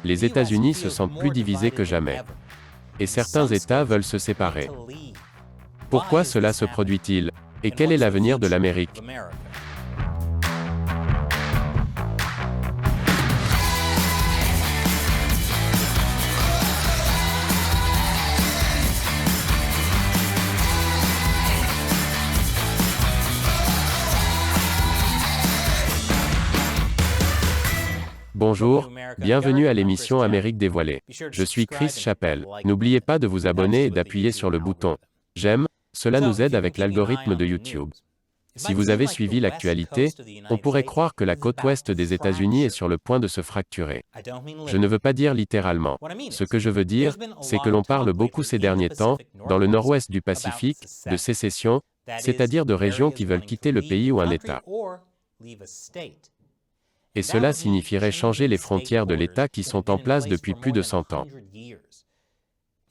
Les États-Unis se sentent plus divisés que jamais. Et certains États veulent se séparer. Pourquoi cela se produit-il? Et quel est l'avenir de l'Amérique? Bonjour, bienvenue à l'émission Amérique dévoilée. Je suis Chris Chappell. N'oubliez pas de vous abonner et d'appuyer sur le bouton j'aime, cela nous aide avec l'algorithme de YouTube. Si vous avez suivi l'actualité, on pourrait croire que la côte ouest des États-Unis est sur le point de se fracturer. Je ne veux pas dire littéralement. Ce que je veux dire, c'est que l'on parle beaucoup ces derniers temps, dans le nord-ouest du Pacifique, de sécession, c'est-à-dire de régions qui veulent quitter le pays ou un État. Et cela signifierait changer les frontières de l'État qui sont en place depuis plus de 100 ans.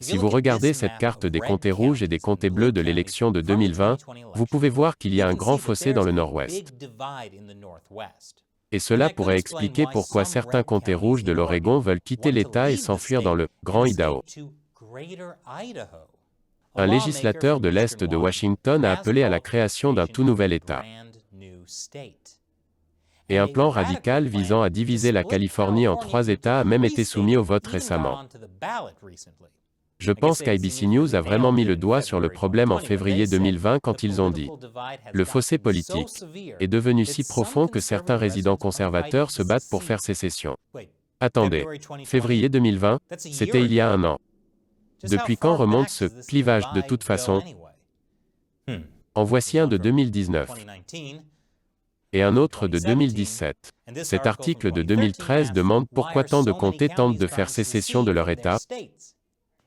Si vous regardez cette carte des comtés rouges et des comtés bleus de l'élection de 2020, vous pouvez voir qu'il y a un grand fossé dans le nord-ouest. Et cela pourrait expliquer pourquoi certains comtés rouges de l'Oregon veulent quitter l'État et s'enfuir dans le Grand Idaho. Un législateur de l'Est de Washington a appelé à la création d'un tout nouvel État. Et un plan radical visant à diviser la Californie en 3 États a même été soumis au vote récemment. Je pense qu'ABC News a vraiment mis le doigt sur le problème en février 2020 quand ils ont dit « Le fossé politique est devenu si profond que certains résidents conservateurs se battent pour faire sécession. » Attendez, février 2020, c'était il y a un an. Depuis quand remonte ce « clivage de toute façon » ? En voici un de 2019. Et un autre de 2017. Cet article de 2013 demande pourquoi tant de comtés tentent de faire sécession de leur État.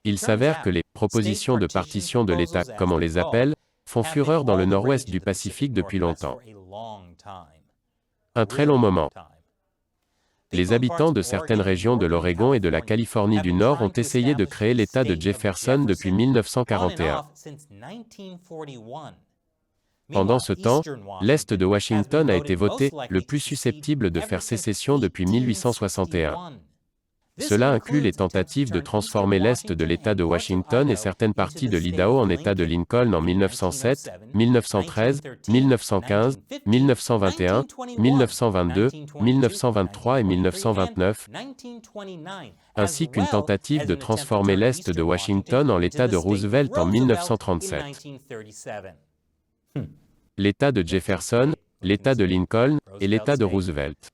Il s'avère que les « propositions de partition de l'État », comme on les appelle, font fureur dans le nord-ouest du Pacifique depuis longtemps. Un très long moment. Les habitants de certaines régions de l'Oregon et de la Californie du Nord ont essayé de créer l'État de Jefferson depuis 1941. Pendant ce temps, l'Est de Washington a été voté le plus susceptible de faire sécession depuis 1861. Cela inclut les tentatives de transformer l'Est de l'État de Washington et certaines parties de l'Idaho en État de Lincoln en 1907, 1913, 1915, 1921, 1922, 1923 et 1929, ainsi qu'une tentative de transformer l'Est de Washington en l'État de Roosevelt en 1937. L'État de Jefferson, l'État de Lincoln et l'État de Roosevelt.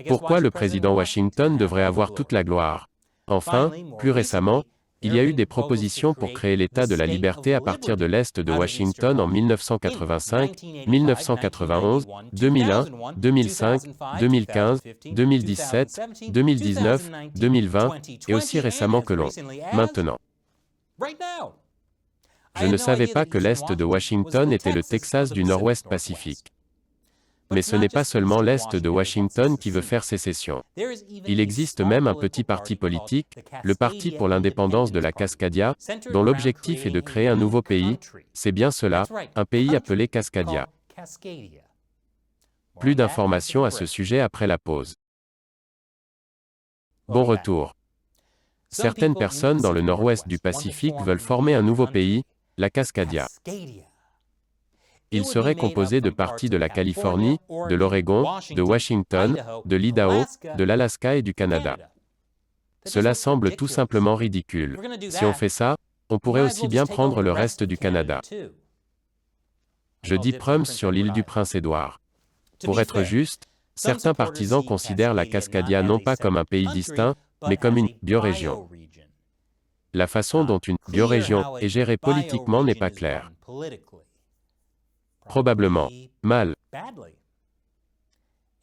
Pourquoi le président Washington devrait avoir toute la gloire? Enfin, plus récemment, il y a eu des propositions pour créer l'État de la liberté à partir de l'Est de Washington en 1985, 1991, 2001, 2005, 2015, 2017, 2019, 2020 et aussi récemment que l'on. Maintenant. Je ne savais pas que l'Est de Washington était le Texas du Nord-Ouest Pacifique. Mais ce n'est pas seulement l'Est de Washington qui veut faire sécession. Il existe même un petit parti politique, le Parti pour l'indépendance de la Cascadia, dont l'objectif est de créer un nouveau pays, c'est bien cela, un pays appelé Cascadia. Plus d'informations à ce sujet après la pause. Bon retour. Certaines personnes dans le nord-ouest du Pacifique veulent former un nouveau pays, la Cascadia. Il serait composé de parties de la Californie, de l'Oregon, de Washington, de l'Idaho, de l'Alaska et du Canada. Cela semble tout simplement ridicule. Si on fait ça, on pourrait aussi bien prendre le reste du Canada. Je dis Prums sur l'île du Prince-Édouard. Pour être juste, certains partisans considèrent la Cascadia non pas comme un pays distinct, mais comme une biorégion. La façon dont une biorégion est gérée politiquement n'est pas claire. Probablement mal.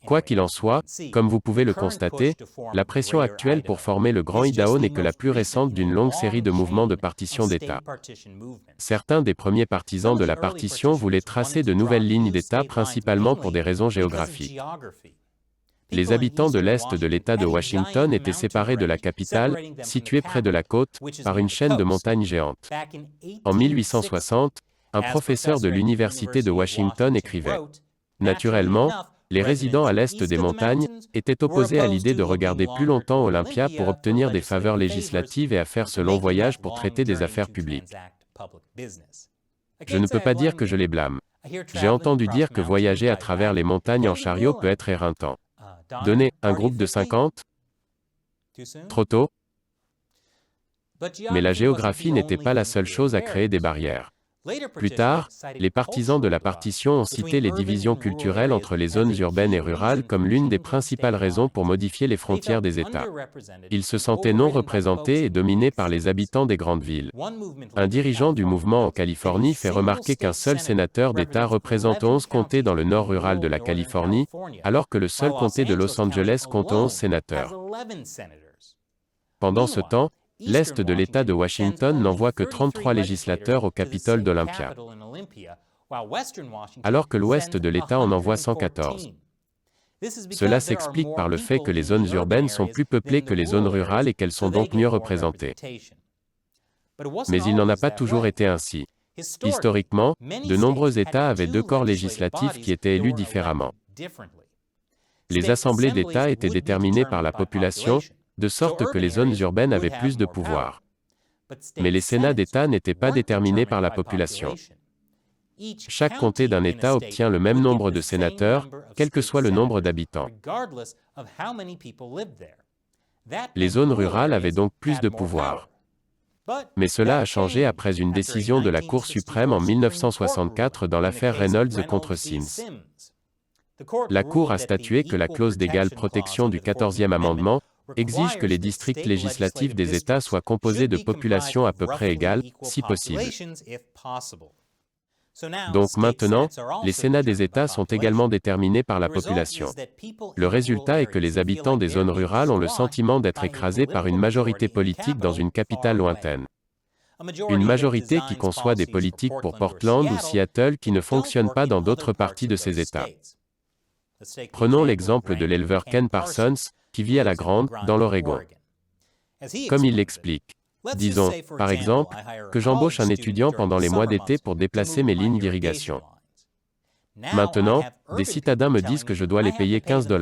Quoi qu'il en soit, comme vous pouvez le constater, la pression actuelle pour former le Grand Idaho n'est que la plus récente d'une longue série de mouvements de partition d'État. Certains des premiers partisans de la partition voulaient tracer de nouvelles lignes d'État principalement pour des raisons géographiques. Les habitants de l'Est de l'État de Washington étaient séparés de la capitale, située près de la côte, par une chaîne de montagnes géantes. En 1860, un professeur de l'Université de Washington écrivait « Naturellement, Les résidents à l'est des montagnes étaient opposés à l'idée de regarder plus longtemps Olympia pour obtenir des faveurs législatives et à faire ce long voyage pour traiter des affaires publiques. Je ne peux pas dire que je les blâme. J'ai entendu dire que voyager à travers les montagnes en chariot peut être éreintant. Donner un groupe de 50? Trop tôt? Mais la géographie n'était pas la seule chose à créer des barrières. Plus tard, les partisans de la partition ont cité les divisions culturelles entre les zones urbaines et rurales comme l'une des principales raisons pour modifier les frontières des États. Ils se sentaient non représentés et dominés par les habitants des grandes villes. Un dirigeant du mouvement en Californie fait remarquer qu'un seul sénateur d'État représente 11 comtés dans le nord rural de la Californie, alors que le seul comté de Los Angeles compte 11 sénateurs. Pendant ce temps, l'Est de l'État de Washington n'envoie que 33 législateurs au Capitole d'Olympia, alors que l'Ouest de l'État en envoie 114. Cela s'explique par le fait que les zones urbaines sont plus peuplées que les zones rurales et qu'elles sont donc mieux représentées. Mais il n'en a pas toujours été ainsi. Historiquement, de nombreux États avaient deux corps législatifs qui étaient élus différemment. Les assemblées d'États étaient déterminées par la population, de sorte que les zones urbaines avaient plus de pouvoir. Mais les sénats d'État n'étaient pas déterminés par la population. Chaque comté d'un État obtient le même nombre de sénateurs, quel que soit le nombre d'habitants. Les zones rurales avaient donc plus de pouvoir. Mais cela a changé après une décision de la Cour suprême en 1964 dans l'affaire Reynolds contre Sims. La Cour a statué que la clause d'égale protection du 14e amendement exige que les districts législatifs des États soient composés de populations à peu près égales, si possible. Donc maintenant, les Sénats des États sont également déterminés par la population. Le résultat est que les habitants des zones rurales ont le sentiment d'être écrasés par une majorité politique dans une capitale lointaine. Une majorité qui conçoit des politiques pour Portland ou Seattle qui ne fonctionnent pas dans d'autres parties de ces États. Prenons l'exemple de l'éleveur Ken Parsons, qui vit à La Grande, dans l'Oregon. Comme il l'explique. Disons, par exemple, que j'embauche un étudiant pendant les mois d'été pour déplacer mes lignes d'irrigation. Maintenant, des citadins me disent que je dois les payer 15 $.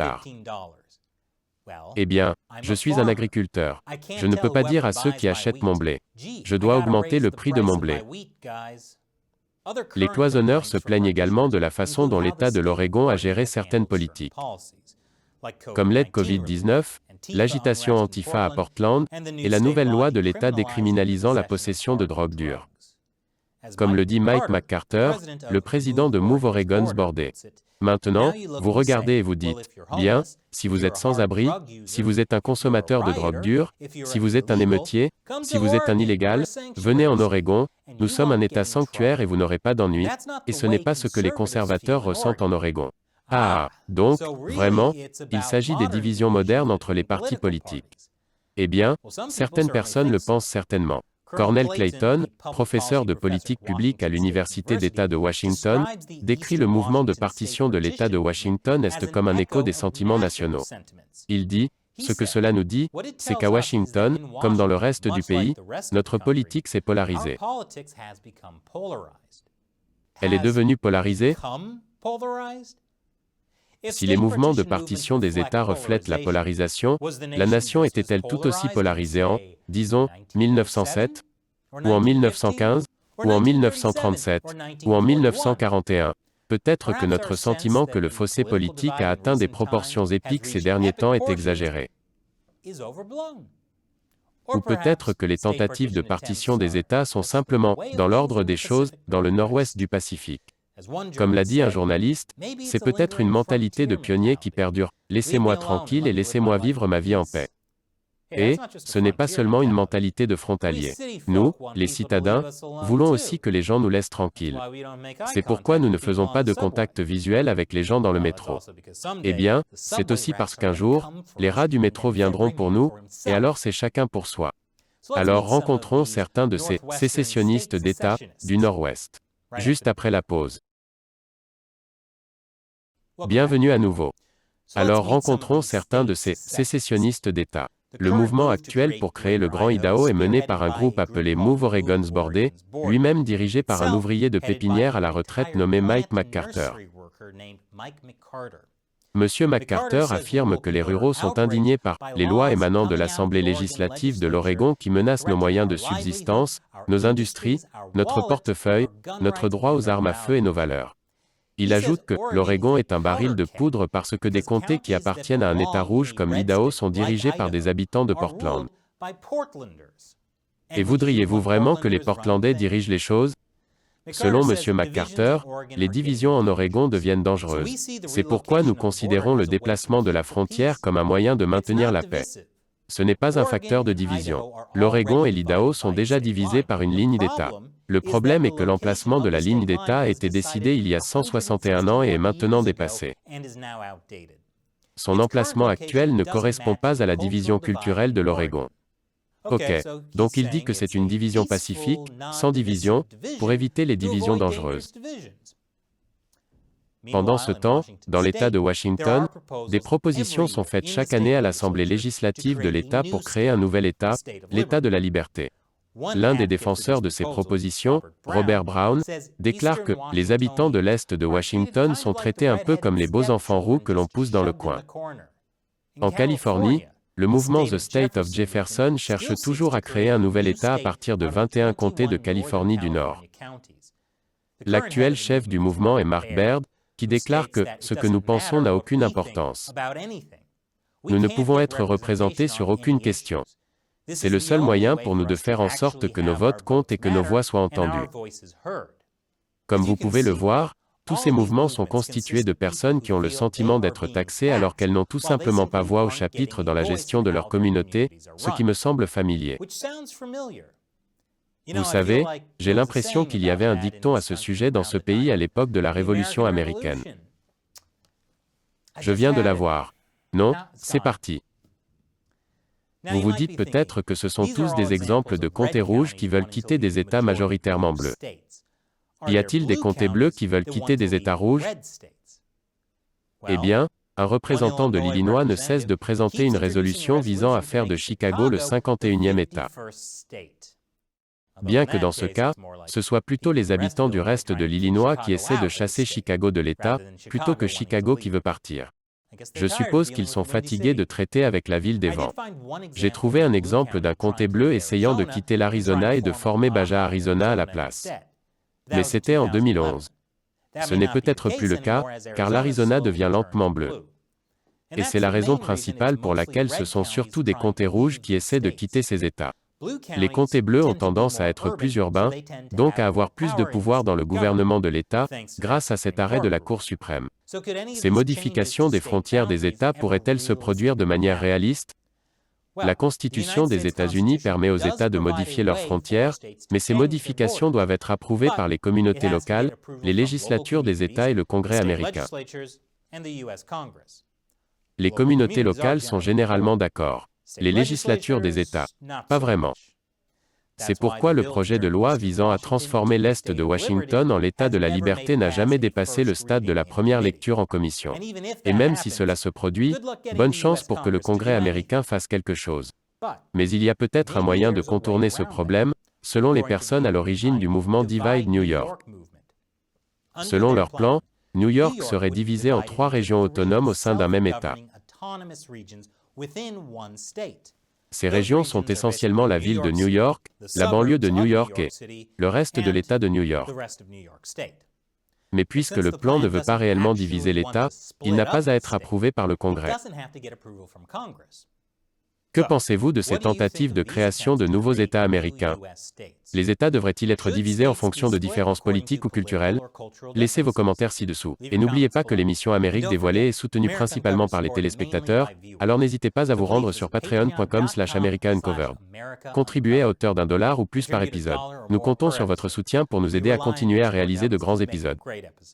Eh bien, je suis un agriculteur. Je ne peux pas dire à ceux qui achètent mon blé. Je dois augmenter le prix de mon blé. Les cloisonneurs se plaignent également de la façon dont l'État de l'Oregon a géré certaines politiques. Comme l'aide Covid-19, l'agitation Antifa à Portland, et la nouvelle loi de l'État décriminalisant la possession de drogue dure. Comme le dit Mike McCarter, le président de Move Oregon's Board. Maintenant, vous regardez et vous dites, bien, si vous êtes sans-abri, si vous êtes un consommateur de drogue dure, si vous êtes un émeutier, si vous êtes un illégal, venez en Oregon, nous sommes un État sanctuaire et vous n'aurez pas d'ennui, et ce n'est pas ce que les conservateurs ressentent en Oregon. Donc, vraiment, il s'agit des divisions modernes entre les partis politiques. Eh bien, certaines personnes le pensent certainement. Cornel Clayton, professeur de politique publique à l'Université d'État de Washington, décrit le mouvement de partition de l'État de Washington Est comme un écho des sentiments nationaux. Il dit, ce que cela nous dit, c'est qu'à Washington, comme dans le reste du pays, notre politique s'est polarisée. Elle est devenue polarisée? Si les mouvements de partition des États reflètent la polarisation, la nation était-elle tout aussi polarisée en, disons, 1907, ou en 1915, ou en 1937, ou en 1941? Peut-être que notre sentiment que le fossé politique a atteint des proportions épiques ces derniers temps est exagéré. Ou peut-être que les tentatives de partition des États sont simplement, dans l'ordre des choses, dans le nord-ouest du Pacifique. Comme l'a dit un journaliste, c'est peut-être une mentalité de pionnier qui perdure. Laissez-moi tranquille et laissez-moi vivre ma vie en paix. Et, ce n'est pas seulement une mentalité de frontalier. Nous, les citadins, voulons aussi que les gens nous laissent tranquilles. C'est pourquoi nous ne faisons pas de contact visuel avec les gens dans le métro. Eh bien, c'est aussi parce qu'un jour, les rats du métro viendront pour nous, et alors c'est chacun pour soi. Alors rencontrons certains de ces sécessionnistes d'État du Nord-Ouest. Juste après la pause. Bienvenue à nouveau. Alors rencontrons certains de ces sécessionnistes d'État. Le mouvement actuel pour créer le Grand Idaho est mené par un groupe appelé Move Oregon's Board, lui-même dirigé par un ouvrier de pépinière à la retraite nommé Mike McCarter. Monsieur McCarter affirme que les ruraux sont indignés par les lois émanant de l'Assemblée législative de l'Oregon qui menacent nos moyens de subsistance, nos industries, notre portefeuille, notre droit aux armes à feu et nos valeurs. Il ajoute que l'Oregon est un baril de poudre parce que des comtés qui appartiennent à un État rouge comme l'Idaho sont dirigés par des habitants de Portland. Et voudriez-vous vraiment que les Portlandais dirigent les choses? Selon M. McCarter, les divisions en Oregon deviennent dangereuses. C'est pourquoi nous considérons le déplacement de la frontière comme un moyen de maintenir la paix. Ce n'est pas un facteur de division. L'Oregon et l'Idaho sont déjà divisés par une ligne d'État. Le problème est que l'emplacement de la ligne d'État a été décidé il y a 161 ans et est maintenant dépassé. Son emplacement actuel ne correspond pas à la division culturelle de l'Oregon. Ok, donc il dit que c'est une division pacifique, sans division, pour éviter les divisions dangereuses. Pendant ce temps, dans l'État de Washington, des propositions sont faites chaque année à l'Assemblée législative de l'État pour créer un nouvel État, l'État de la liberté. L'un des défenseurs de ces propositions, Robert Brown, déclare que les habitants de l'Est de Washington sont traités un peu comme les beaux enfants roux que l'on pousse dans le coin. En Californie, le mouvement The State of Jefferson cherche toujours à créer un nouvel État à partir de 21 comtés de Californie du Nord. L'actuel chef du mouvement est Mark Baird, qui déclare que « ce que nous pensons n'a aucune importance. Nous ne pouvons être représentés sur aucune question. C'est le seul moyen pour nous de faire en sorte que nos votes comptent et que nos voix soient entendues. » Comme vous pouvez le voir, tous ces mouvements sont constitués de personnes qui ont le sentiment d'être taxées alors qu'elles n'ont tout simplement pas voix au chapitre dans la gestion de leur communauté, ce qui me semble familier. Vous savez, j'ai l'impression qu'il y avait un dicton à ce sujet dans ce pays à l'époque de la Révolution américaine. Je viens de la voir. Non, c'est parti. Vous vous dites peut-être que ce sont tous des exemples de comtés rouges qui veulent quitter des États majoritairement bleus. Y a-t-il des comtés bleus qui veulent quitter des États rouges? Eh bien, un représentant de l'Illinois ne cesse de présenter une résolution visant à faire de Chicago le 51e État. Bien que dans ce cas, ce soit plutôt les habitants du reste de l'Illinois qui essaient de chasser Chicago de l'État, plutôt que Chicago qui veut partir. Je suppose qu'ils sont fatigués de traiter avec la ville des vents. J'ai trouvé un exemple d'un comté bleu essayant de quitter l'Arizona et de former Baja Arizona à la place. Mais c'était en 2011. Ce n'est peut-être plus le cas, car l'Arizona devient lentement bleu. Et c'est la raison principale pour laquelle ce sont surtout des comtés rouges qui essaient de quitter ces États. Les comtés bleus ont tendance à être plus urbains, donc à avoir plus de pouvoir dans le gouvernement de l'État, grâce à cet arrêt de la Cour suprême. Ces modifications des frontières des États pourraient-elles se produire de manière réaliste? La Constitution des États-Unis permet aux États de modifier leurs frontières, mais ces modifications doivent être approuvées par les communautés locales, les législatures des États et le Congrès américain. Les communautés locales sont généralement d'accord. Les législatures des États, pas vraiment. C'est pourquoi le projet de loi visant à transformer l'Est de Washington en l'État de la liberté n'a jamais dépassé le stade de la première lecture en commission. Et même si cela se produit, bonne chance pour que le Congrès américain fasse quelque chose. Mais il y a peut-être un moyen de contourner ce problème, selon les personnes à l'origine du mouvement Divide New York. Selon leur plan, New York serait divisé en 3 régions autonomes au sein d'un même État. Ces régions sont essentiellement la ville de New York, la banlieue de New York et le reste de l'État de New York. Mais puisque le plan ne veut pas réellement diviser l'État, il n'a pas à être approuvé par le Congrès. Que pensez-vous de ces tentatives de création de nouveaux États américains? Les États devraient-ils être divisés en fonction de différences politiques ou culturelles? Laissez vos commentaires ci-dessous. Et n'oubliez pas que l'émission Amérique dévoilée est soutenue principalement par les téléspectateurs, alors n'hésitez pas à vous rendre sur patreon.com/americauncovered. Contribuez à hauteur d'$1 ou plus par épisode. Nous comptons sur votre soutien pour nous aider à continuer à réaliser de grands épisodes.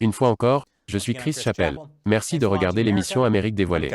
Une fois encore, je suis Chris Chappell. Merci de regarder l'émission Amérique dévoilée.